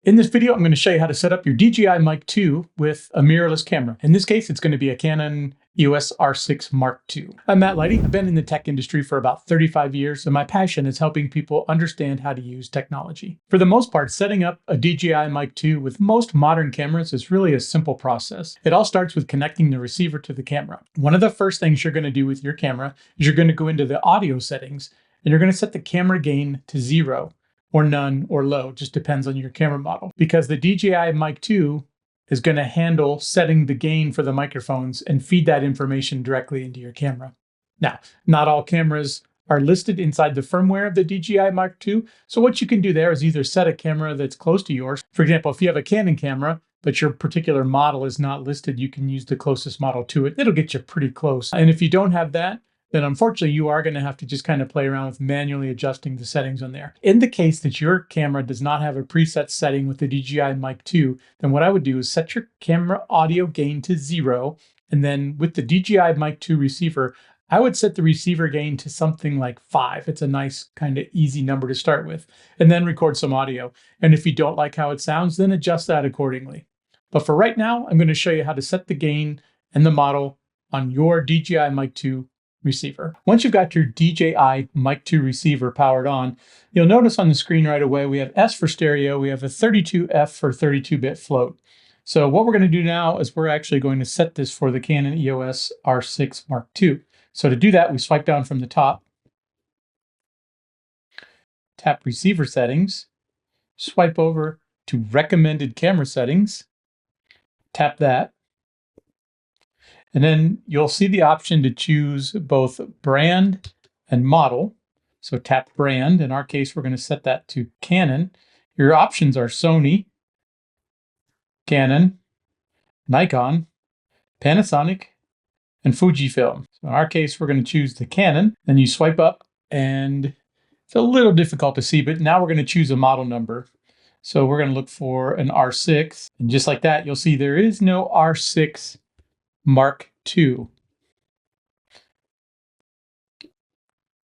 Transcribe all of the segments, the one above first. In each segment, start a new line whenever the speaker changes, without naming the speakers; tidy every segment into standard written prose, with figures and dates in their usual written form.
In this video, I'm going to show you how to set up your DJI Mic 2 with a mirrorless camera. In this case, it's going to be a Canon EOS R6 Mark II. I'm Matt Lighty. I've been in the tech industry for about 35 years, and my passion is helping people understand how to use technology. For the most part, setting up a DJI Mic 2 with most modern cameras is really a simple process. It all starts with connecting the receiver to the camera. One of the first things you're going to do with your camera is you're going to go into the audio settings, and you're going to set the camera gain to 0. Or none, or low, just depends on your camera model. Because the DJI Mic 2 is going to handle setting the gain for the microphones and feed that information directly into your camera. Now, not all cameras are listed inside the firmware of the DJI Mic 2, so what you can do there is either set a camera that's close to yours. For example, if you have a Canon camera, but your particular model is not listed, you can use the closest model to it. It'll get you pretty close. And if you don't have that, then unfortunately you are going to have to just kind of play around with manually adjusting the settings on there. In the case that your camera does not have a preset setting with the DJI Mic 2, then what I would do is set your camera audio gain to 0. And then with the DJI Mic 2 receiver, I would set the receiver gain to something like 5. It's a nice kind of easy number to start with. And then record some audio. And if you don't like how it sounds, then adjust that accordingly. But for right now, I'm going to show you how to set the gain and the model on your DJI Mic 2 receiver. Once you've got your DJI Mic 2 receiver powered on, you'll notice on the screen right away we have S for stereo, we have a 32F for 32-bit float. So what we're going to do now is we're actually going to set this for the Canon EOS R6 Mark II. So to do that, we swipe down from the top, tap receiver settings, swipe over to recommended camera settings, tap that. And then you'll see the option to choose both brand and model. So tap brand. In our case, we're going to set that to Canon. Your options are Sony, Canon, Nikon, Panasonic, and Fujifilm. So in our case, we're going to choose the Canon. Then you swipe up, and it's a little difficult to see, but now we're going to choose a model number. So we're going to look for an R6. And just like that, you'll see there is no R6 Mark II.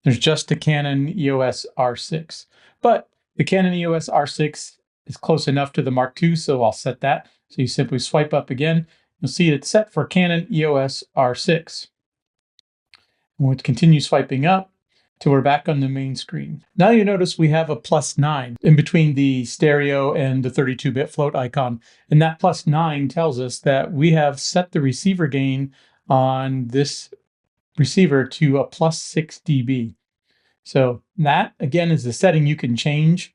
There's just the Canon EOS R6. But the Canon EOS R6 is close enough to the Mark II, so I'll set that. So you simply swipe up again. You'll see it's set for Canon EOS R6. And we'll continue swiping up till we're back on the main screen. Now you notice we have a +9 in between the stereo and the 32-bit float icon. And that +9 tells us that we have set the receiver gain on this receiver to a +6 dB. So that, again, is the setting you can change.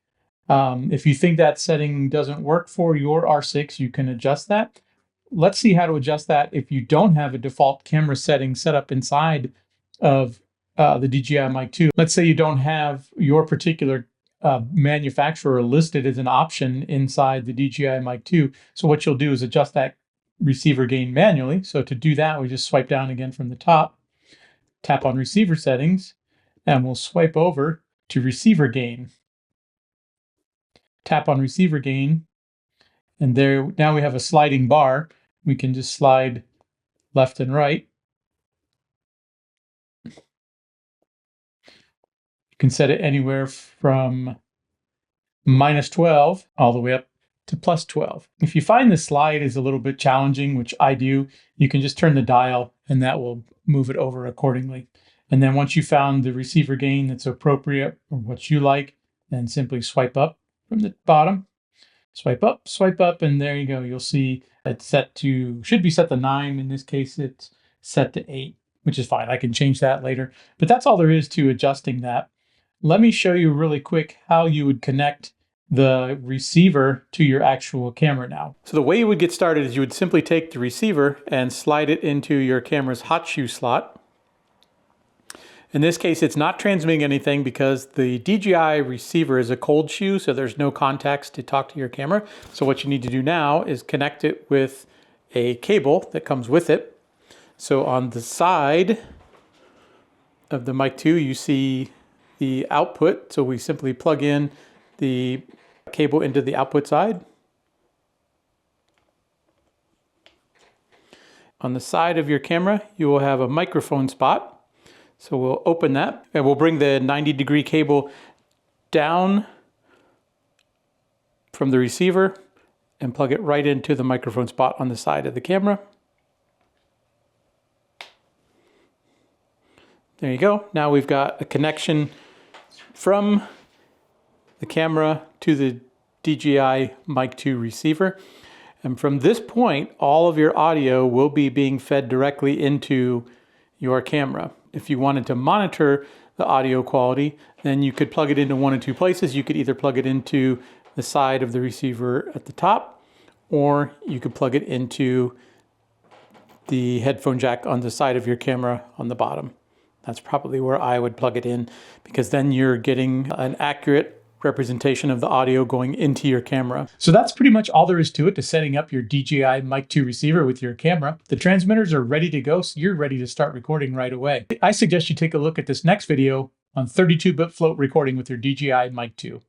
If you think that setting doesn't work for your R6, you can adjust that. Let's see how to adjust that if you don't have a default camera setting set up inside of the DJI Mic 2. Let's say you don't have your particular manufacturer listed as an option inside the DJI Mic 2. So what you'll do is adjust that receiver gain manually. So to do that, we just swipe down again from the top, tap on receiver settings, and we'll swipe over to receiver gain. Tap on receiver gain, and there now we have a sliding bar. We can just slide left and right. You can set it anywhere from -12 all the way up to +12. If you find the slide is a little bit challenging, which I do, you can just turn the dial and that will move it over accordingly. And then once you found the receiver gain that's appropriate or what you like, then simply swipe up from the bottom, swipe up, and there you go. You'll see it's set to, should be set to 9. In this case, it's set to 8, which is fine. I can change that later. But that's all there is to adjusting that. Let me show you really quick how you would connect the receiver to your actual camera now. So the way you would get started is you would simply take the receiver and slide it into your camera's hot shoe slot. In this case, it's not transmitting anything because the DJI receiver is a cold shoe, so there's no contacts to talk to your camera. So what you need to do now is connect it with a cable that comes with it. So on the side of the Mic 2, you see the output. So we simply plug in the cable into the output side. On the side of your camera, you will have a microphone spot. So we'll open that and we'll bring the 90-degree cable down from the receiver and plug it right into the microphone spot on the side of the camera. There you go. Now we've got a connection from the camera to the DJI Mic 2 receiver. And from this point, all of your audio will be being fed directly into your camera. If you wanted to monitor the audio quality, then you could plug it into one of two places. You could either plug it into the side of the receiver at the top, or you could plug it into the headphone jack on the side of your camera on the bottom. That's probably where I would plug it in, because then you're getting an accurate representation of the audio going into your camera. So that's pretty much all there is to it, to setting up your DJI Mic 2 receiver with your camera. The transmitters are ready to go, so you're ready to start recording right away. I suggest you take a look at this next video on 32-bit float recording with your DJI Mic 2.